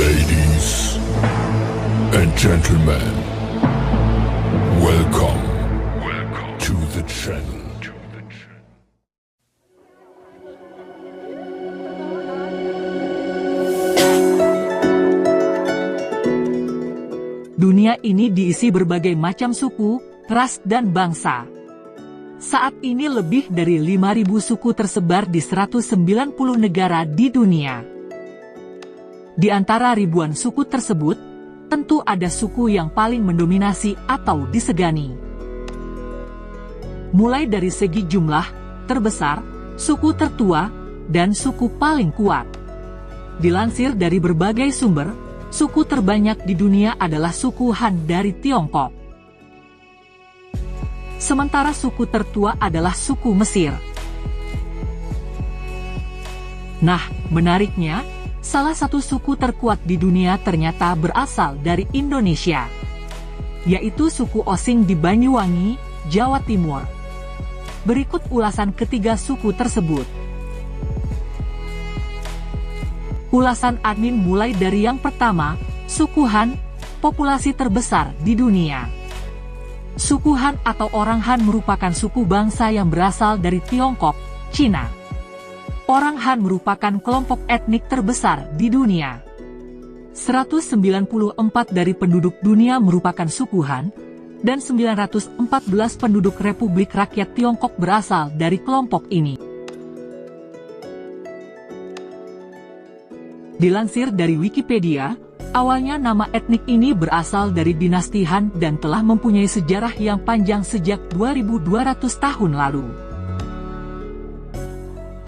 Ladies and gentlemen, welcome to the channel. Dunia ini diisi berbagai macam suku, ras dan bangsa. Saat ini lebih dari 5.000 suku tersebar di 190 negara di dunia. Di antara ribuan suku tersebut, tentu ada suku yang paling mendominasi atau disegani. Mulai dari segi jumlah, terbesar, suku tertua, dan suku paling kuat. Dilansir dari berbagai sumber, suku terbanyak di dunia adalah suku Han dari Tiongkok. Sementara suku tertua adalah suku Mesir. Nah, menariknya, salah satu suku terkuat di dunia ternyata berasal dari Indonesia, yaitu suku Osing di Banyuwangi, Jawa Timur. Berikut ulasan ketiga suku tersebut. Ulasan admin mulai dari yang pertama, suku Han, populasi terbesar di dunia. Suku Han atau orang Han merupakan suku bangsa yang berasal dari Tiongkok, Cina. Orang Han merupakan kelompok etnik terbesar di dunia. 194 dari penduduk dunia merupakan suku Han, dan 914 penduduk Republik Rakyat Tiongkok berasal dari kelompok ini. Dilansir dari Wikipedia, awalnya nama etnik ini berasal dari dinasti Han dan telah mempunyai sejarah yang panjang sejak 2200 tahun lalu.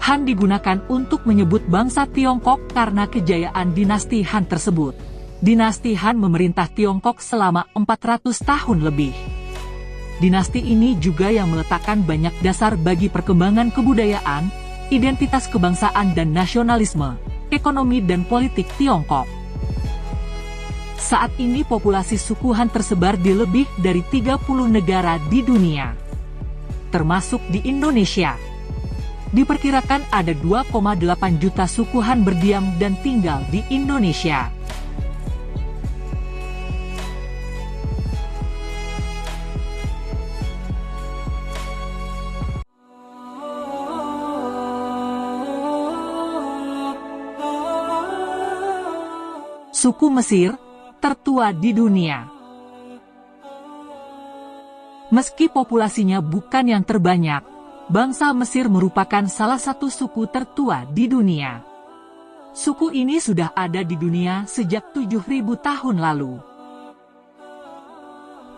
Han digunakan untuk menyebut bangsa Tiongkok karena kejayaan dinasti Han tersebut. Dinasti Han memerintah Tiongkok selama 400 tahun lebih. Dinasti ini juga yang meletakkan banyak dasar bagi perkembangan kebudayaan, identitas kebangsaan dan nasionalisme, ekonomi dan politik Tiongkok. Saat ini populasi suku Han tersebar di lebih dari 30 negara di dunia, termasuk di Indonesia. Diperkirakan ada 2,8 juta suku Han berdiam dan tinggal di Indonesia. Suku Mesir, tertua di dunia. Meski populasinya bukan yang terbanyak, bangsa Mesir merupakan salah satu suku tertua di dunia. Suku ini sudah ada di dunia sejak 7.000 tahun lalu.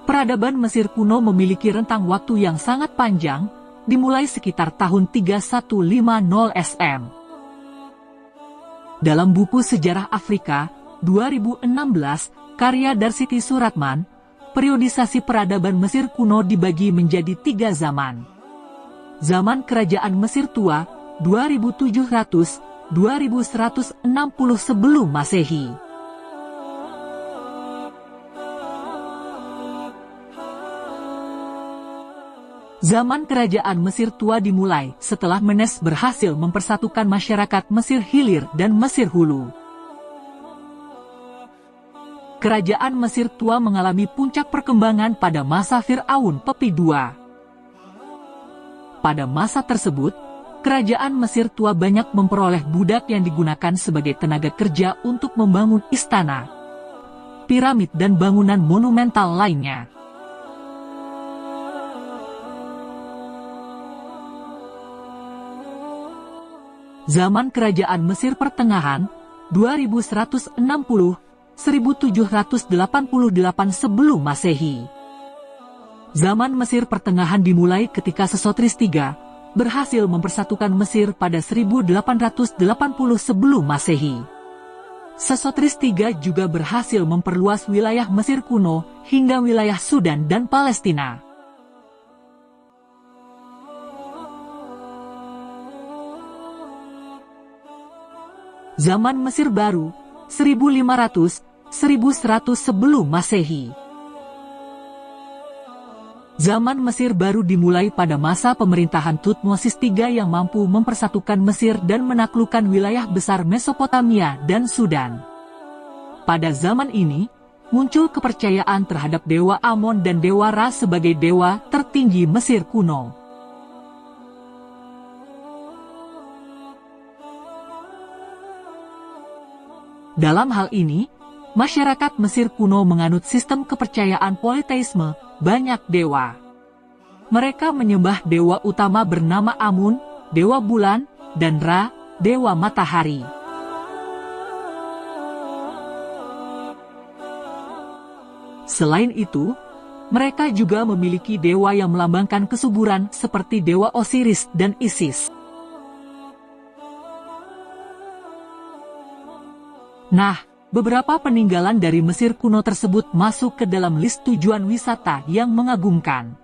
Peradaban Mesir kuno memiliki rentang waktu yang sangat panjang, dimulai sekitar tahun 3150 SM. Dalam buku Sejarah Afrika 2016, karya Darsiti Suratman, periodisasi peradaban Mesir kuno dibagi menjadi 3 zaman. Zaman Kerajaan Mesir Tua, 2700-2160 sebelum Masehi. Zaman Kerajaan Mesir Tua dimulai setelah Menes berhasil mempersatukan masyarakat Mesir Hilir dan Mesir Hulu. Kerajaan Mesir Tua mengalami puncak perkembangan pada masa Fir'aun Pepi II. Pada masa tersebut, kerajaan Mesir Tua banyak memperoleh budak yang digunakan sebagai tenaga kerja untuk membangun istana, piramid dan bangunan monumental lainnya. Zaman Kerajaan Mesir Pertengahan, 2160-1788 sebelum Masehi. Zaman Mesir Pertengahan dimulai ketika Sesotris III berhasil mempersatukan Mesir pada 1880 sebelum Masehi. Sesotris III juga berhasil memperluas wilayah Mesir kuno hingga wilayah Sudan dan Palestina. Zaman Mesir Baru, 1500-1100 sebelum Masehi. Zaman Mesir Baru dimulai pada masa pemerintahan Thutmosis III yang mampu mempersatukan Mesir dan menaklukkan wilayah besar Mesopotamia dan Sudan. Pada zaman ini, muncul kepercayaan terhadap dewa Amon dan dewa Ra sebagai dewa tertinggi Mesir kuno. Dalam hal ini, masyarakat Mesir kuno menganut sistem kepercayaan politeisme, banyak dewa. Mereka menyembah dewa utama bernama Amun, dewa bulan, dan Ra, dewa matahari. Selain itu, mereka juga memiliki dewa yang melambangkan kesuburan seperti dewa Osiris dan Isis. Nah, beberapa peninggalan dari Mesir kuno tersebut masuk ke dalam list tujuan wisata yang mengagumkan.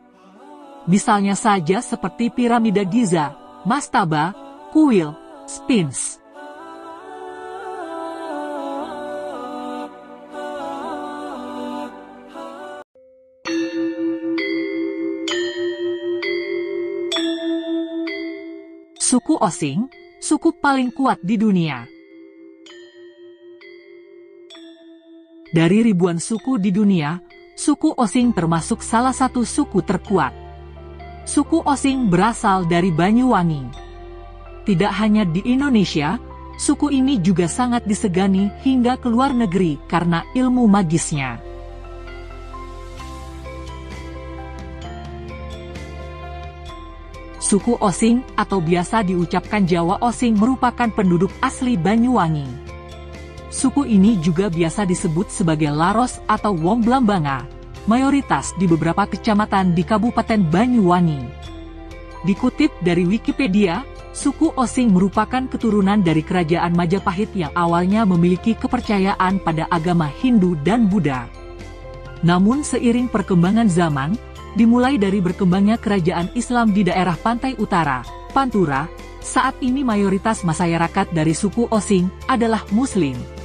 Misalnya saja seperti piramida Giza, mastaba, kuil, Sphinx. Suku Osing, suku paling kuat di dunia. Dari ribuan suku di dunia, suku Osing termasuk salah satu suku terkuat. Suku Osing berasal dari Banyuwangi. Tidak hanya di Indonesia, suku ini juga sangat disegani hingga ke luar negeri karena ilmu magisnya. Suku Osing atau biasa diucapkan Jawa Osing merupakan penduduk asli Banyuwangi. Suku ini juga biasa disebut sebagai Laros atau Wong Blambanga, mayoritas di beberapa kecamatan di Kabupaten Banyuwangi. Dikutip dari Wikipedia, suku Osing merupakan keturunan dari kerajaan Majapahit yang awalnya memiliki kepercayaan pada agama Hindu dan Buddha. Namun seiring perkembangan zaman, dimulai dari berkembangnya kerajaan Islam di daerah pantai utara, Pantura, saat ini mayoritas masyarakat dari suku Osing adalah Muslim.